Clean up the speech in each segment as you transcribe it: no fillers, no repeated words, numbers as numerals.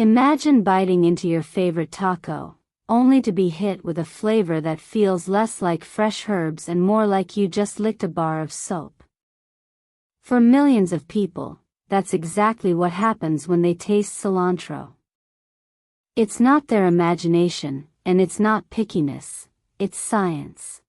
Imagine biting into your favorite taco, only to be hit with a flavor that feels less like fresh herbs and more like you just licked a bar of soap. For millions of people, that's exactly what happens when they taste cilantro. It's not their imagination, and it's not pickiness, it's science.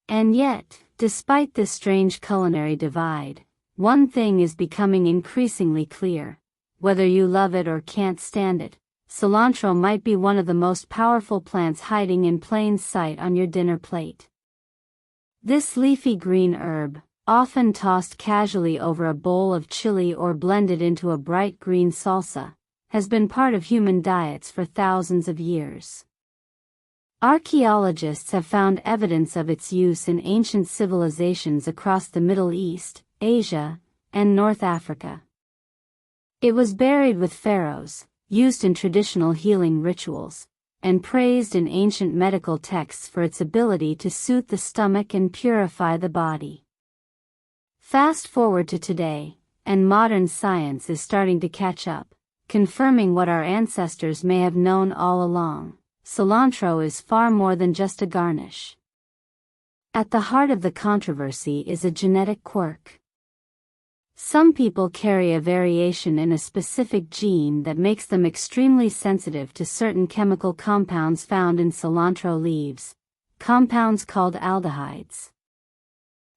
And yet, despite this strange culinary divide, one thing is becoming increasingly clear. Whether you love it or can't stand it, cilantro might be one of the most powerful plants hiding in plain sight on your dinner plate. This leafy green herb, often tossed casually over a bowl of chili or blended into a bright green salsa, has been part of human diets for thousands of years. Archaeologists have found evidence of its use in ancient civilizations across the Middle East, Asia, and North Africa. It was buried with pharaohs, used in traditional healing rituals, and praised in ancient medical texts for its ability to soothe the stomach and purify the body. Fast forward to today, and modern science is starting to catch up, confirming what our ancestors may have known all along: cilantro is far more than just a garnish. At the heart of the controversy is a genetic quirk. Some people carry a variation in a specific gene that makes them extremely sensitive to certain chemical compounds found in cilantro leaves, compounds called aldehydes.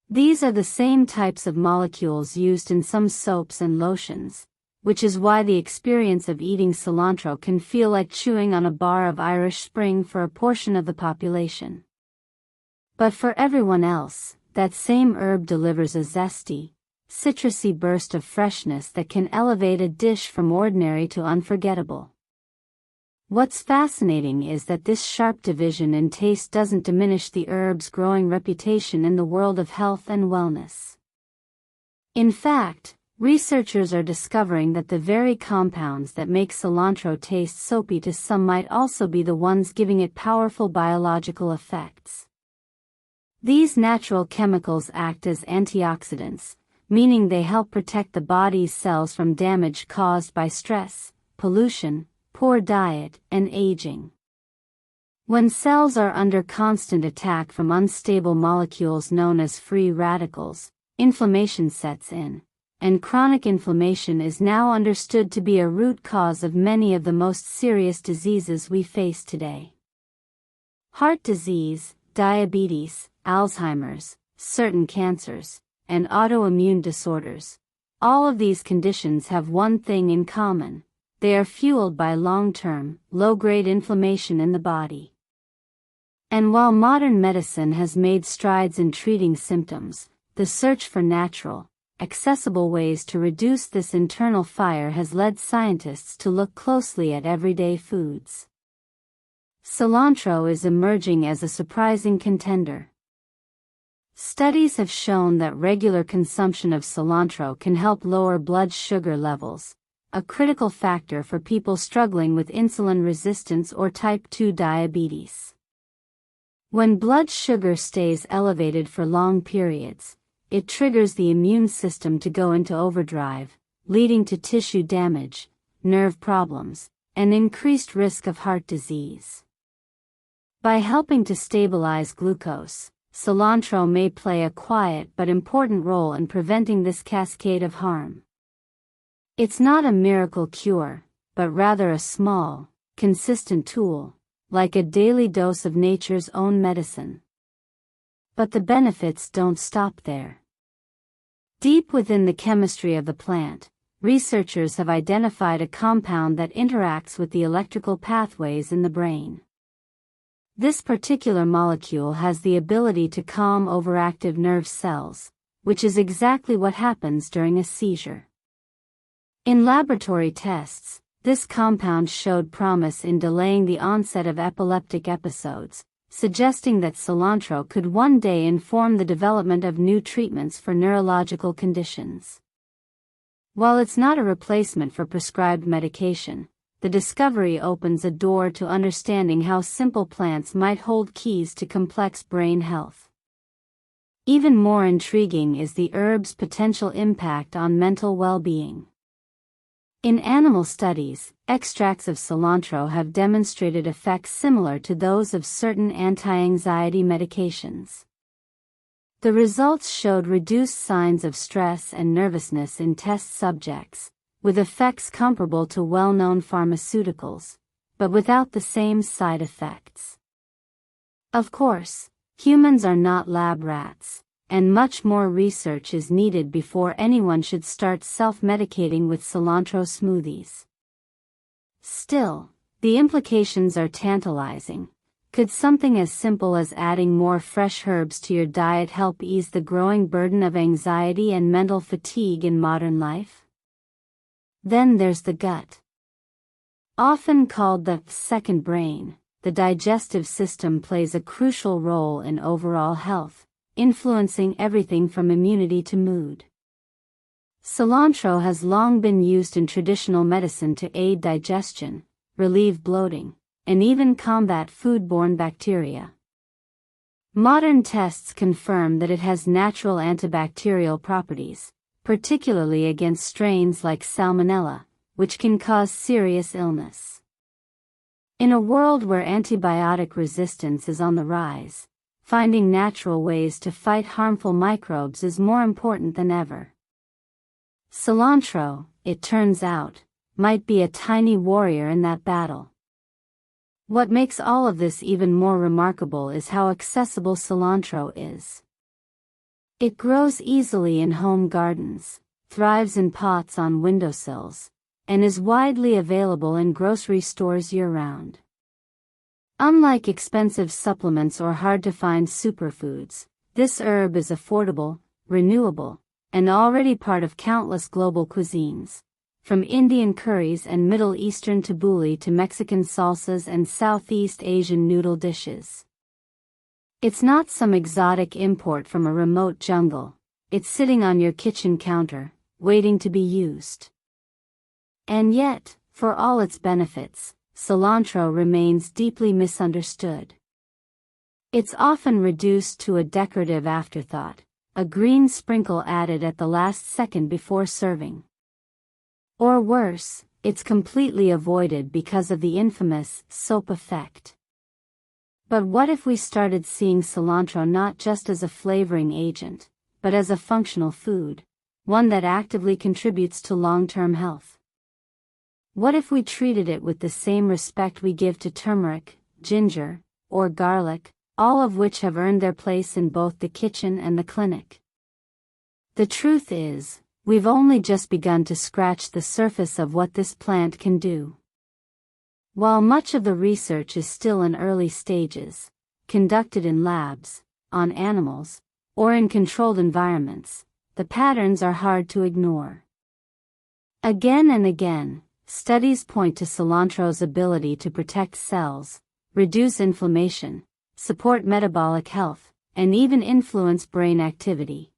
These are the same types of molecules used in some soaps and lotions, which is why the experience of eating cilantro can feel like chewing on a bar of Irish Spring for a portion of the population. But for everyone else, that same herb delivers a zesty, citrusy burst of freshness that can elevate a dish from ordinary to unforgettable. What's fascinating is that this sharp division in taste doesn't diminish the herb's growing reputation in the world of health and wellness. In fact, researchers are discovering that the very compounds that make cilantro taste soapy to some might also be the ones giving it powerful biological effects. These natural chemicals act as antioxidants, meaning they help protect the body's cells from damage caused by stress, pollution, poor diet, and aging. When cells are under constant attack from unstable molecules known as free radicals, inflammation sets in, and chronic inflammation is now understood to be a root cause of many of the most serious diseases we face today. Heart disease, diabetes, Alzheimer's, certain cancers, and autoimmune disorders. All of these conditions have one thing in common: they are fueled by long-term, low-grade inflammation in the body. And while modern medicine has made strides in treating symptoms, the search for natural, accessible ways to reduce this internal fire has led scientists to look closely at everyday foods. Cilantro is emerging as a surprising contender. Studies have shown that regular consumption of cilantro can help lower blood sugar levels, a critical factor for people struggling with insulin resistance or type 2 diabetes. When blood sugar stays elevated for long periods, it triggers the immune system to go into overdrive, leading to tissue damage, nerve problems, and increased risk of heart disease. By helping to stabilize glucose, cilantro may play a quiet but important role in preventing this cascade of harm. It's not a miracle cure, but rather a small, consistent tool, like a daily dose of nature's own medicine. But the benefits don't stop there. Deep within the chemistry of the plant, researchers have identified a compound that interacts with the electrical pathways in the brain. This particular molecule has the ability to calm overactive nerve cells, which is exactly what happens during a seizure. In laboratory tests, this compound showed promise in delaying the onset of epileptic episodes, suggesting that cilantro could one day inform the development of new treatments for neurological conditions. While it's not a replacement for prescribed medication, the discovery opens a door to understanding how simple plants might hold keys to complex brain health. Even more intriguing is the herb's potential impact on mental well-being. In animal studies, extracts of cilantro have demonstrated effects similar to those of certain anti-anxiety medications. The results showed reduced signs of stress and nervousness in test subjects, with effects comparable to well-known pharmaceuticals, but without the same side effects. Of course, humans are not lab rats, and much more research is needed before anyone should start self-medicating with cilantro smoothies. Still, the implications are tantalizing. Could something as simple as adding more fresh herbs to your diet help ease the growing burden of anxiety and mental fatigue in modern life? Then there's the gut. Often called the second brain, the digestive system plays a crucial role in overall health, influencing everything from immunity to mood. Cilantro has long been used in traditional medicine to aid digestion, relieve bloating, and even combat foodborne bacteria. Modern tests confirm that it has natural antibacterial properties, particularly against strains like Salmonella, which can cause serious illness. In a world where antibiotic resistance is on the rise, finding natural ways to fight harmful microbes is more important than ever. Cilantro, it turns out, might be a tiny warrior in that battle. What makes all of this even more remarkable is how accessible cilantro is. It grows easily in home gardens, thrives in pots on windowsills, and is widely available in grocery stores year-round. Unlike expensive supplements or hard-to-find superfoods, this herb is affordable, renewable, and already part of countless global cuisines, from Indian curries and Middle Eastern tabbouleh to Mexican salsas and Southeast Asian noodle dishes. It's not some exotic import from a remote jungle, it's sitting on your kitchen counter, waiting to be used. And yet, for all its benefits, cilantro remains deeply misunderstood. It's often reduced to a decorative afterthought, a green sprinkle added at the last second before serving. Or worse, it's completely avoided because of the infamous soap effect. But what if we started seeing cilantro not just as a flavoring agent, but as a functional food, one that actively contributes to long-term health? What if we treated it with the same respect we give to turmeric, ginger, or garlic, all of which have earned their place in both the kitchen and the clinic? The truth is, we've only just begun to scratch the surface of what this plant can do. While much of the research is still in early stages, conducted in labs, on animals, or in controlled environments, the patterns are hard to ignore. Again and again, studies point to cilantro's ability to protect cells, reduce inflammation, support metabolic health, and even influence brain activity.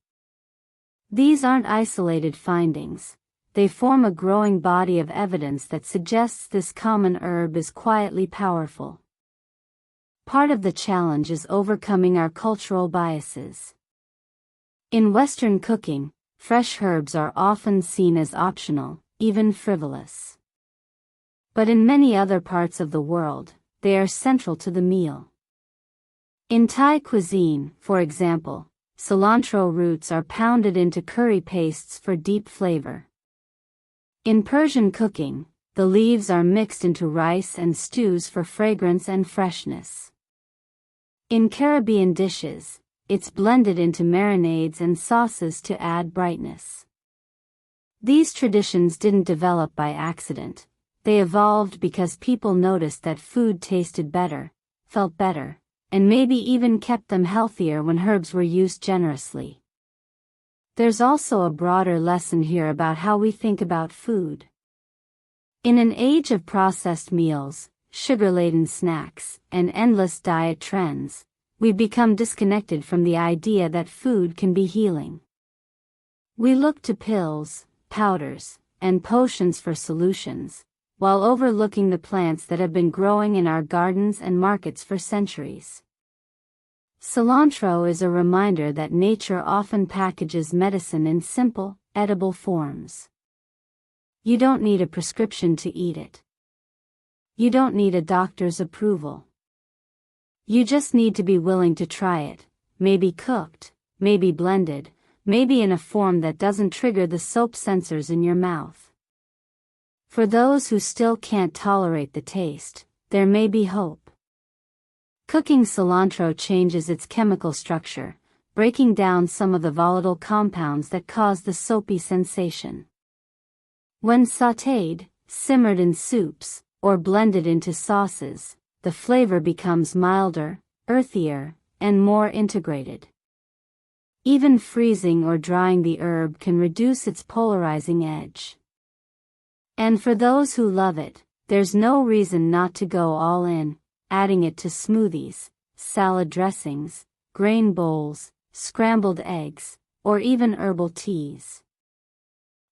These aren't isolated findings. They form a growing body of evidence that suggests this common herb is quietly powerful. Part of the challenge is overcoming our cultural biases. In Western cooking, fresh herbs are often seen as optional, even frivolous. But in many other parts of the world, they are central to the meal. In Thai cuisine, for example, cilantro roots are pounded into curry pastes for deep flavor. In Persian cooking, the leaves are mixed into rice and stews for fragrance and freshness. In Caribbean dishes, it's blended into marinades and sauces to add brightness. These traditions didn't develop by accident. They evolved because people noticed that food tasted better, felt better, and maybe even kept them healthier when herbs were used generously. There's also a broader lesson here about how we think about food. In an age of processed meals, sugar-laden snacks, and endless diet trends, we've become disconnected from the idea that food can be healing. We look to pills, powders, and potions for solutions, while overlooking the plants that have been growing in our gardens and markets for centuries. Cilantro is a reminder that nature often packages medicine in simple, edible forms. You don't need a prescription to eat it. You don't need a doctor's approval. You just need to be willing to try it, maybe cooked, maybe blended, maybe in a form that doesn't trigger the soap sensors in your mouth. For those who still can't tolerate the taste, there may be hope. Cooking cilantro changes its chemical structure, breaking down some of the volatile compounds that cause the soapy sensation. When sautéed, simmered in soups, or blended into sauces, the flavor becomes milder, earthier, and more integrated. Even freezing or drying the herb can reduce its polarizing edge. And for those who love it, there's no reason not to go all in, adding it to smoothies, salad dressings, grain bowls, scrambled eggs, or even herbal teas.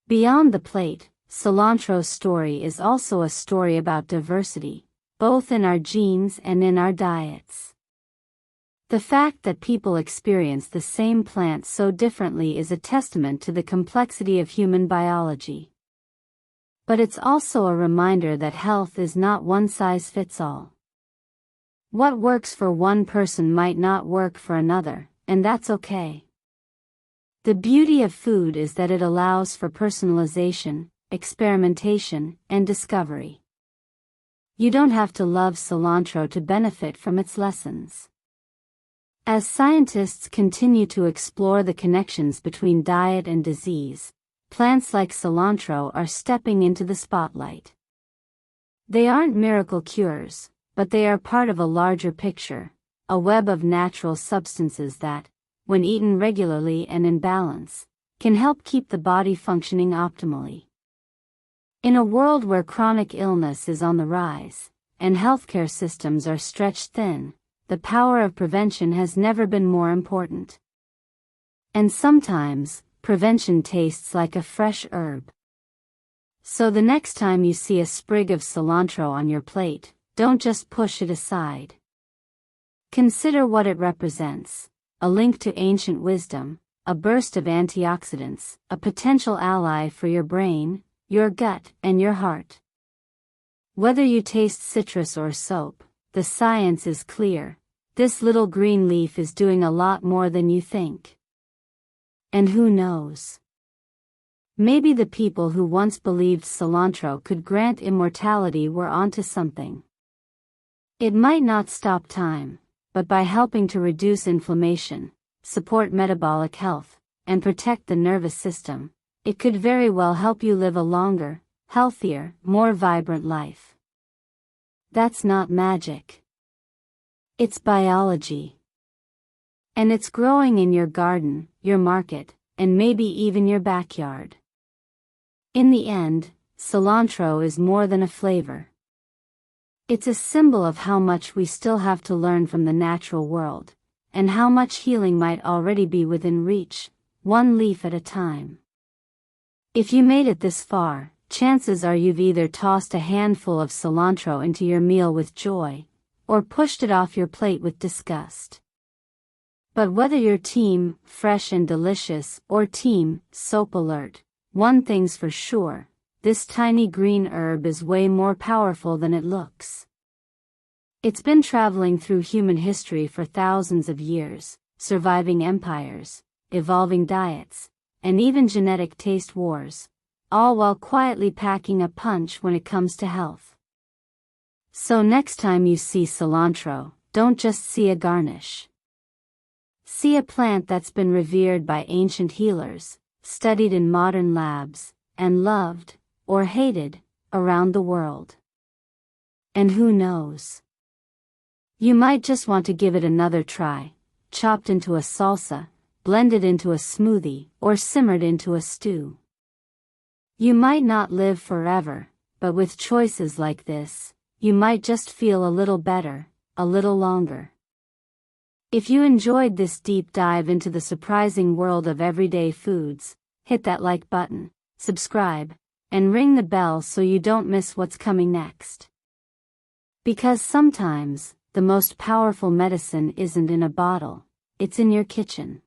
Beyond the plate, cilantro's story is also a story about diversity, both in our genes and in our diets. The fact that people experience the same plant so differently is a testament to the complexity of human biology. But it's also a reminder that health is not one size fits all. What works for one person might not work for another, and that's okay. The beauty of food is that it allows for personalization, experimentation, and discovery. You don't have to love cilantro to benefit from its lessons. As scientists continue to explore the connections between diet and disease, plants like cilantro are stepping into the spotlight. They aren't miracle cures, but they are part of a larger picture, a web of natural substances that, when eaten regularly and in balance, can help keep the body functioning optimally. In a world where chronic illness is on the rise, and healthcare systems are stretched thin, the power of prevention has never been more important. And sometimes, prevention tastes like a fresh herb. So the next time you see a sprig of cilantro on your plate, don't just push it aside. Consider what it represents: a link to ancient wisdom, a burst of antioxidants, a potential ally for your brain, your gut, and your heart. Whether you taste citrus or soap, the science is clear: this little green leaf is doing a lot more than you think. And who knows? Maybe the people who once believed cilantro could grant immortality were onto something. It might not stop time, but by helping to reduce inflammation, support metabolic health, and protect the nervous system, it could very well help you live a longer, healthier, more vibrant life. That's not magic. It's biology. And it's growing in your garden, your market, and maybe even your backyard. In the end, cilantro is more than a flavor. It's a symbol of how much we still have to learn from the natural world, and how much healing might already be within reach, one leaf at a time. If you made it this far, chances are you've either tossed a handful of cilantro into your meal with joy, or pushed it off your plate with disgust. But whether you're team fresh and delicious or team soap alert, one thing's for sure: this tiny green herb is way more powerful than it looks. It's been traveling through human history for thousands of years, surviving empires, evolving diets, and even genetic taste wars, all while quietly packing a punch when it comes to health. So next time you see cilantro, don't just see a garnish. See a plant that's been revered by ancient healers, studied in modern labs, and loved, or hated, around the world. And who knows? You might just want to give it another try, chopped into a salsa, blended into a smoothie, or simmered into a stew. You might not live forever, but with choices like this, you might just feel a little better, a little longer. If you enjoyed this deep dive into the surprising world of everyday foods, hit that like button, subscribe, and ring the bell so you don't miss what's coming next. Because sometimes, the most powerful medicine isn't in a bottle, it's in your kitchen.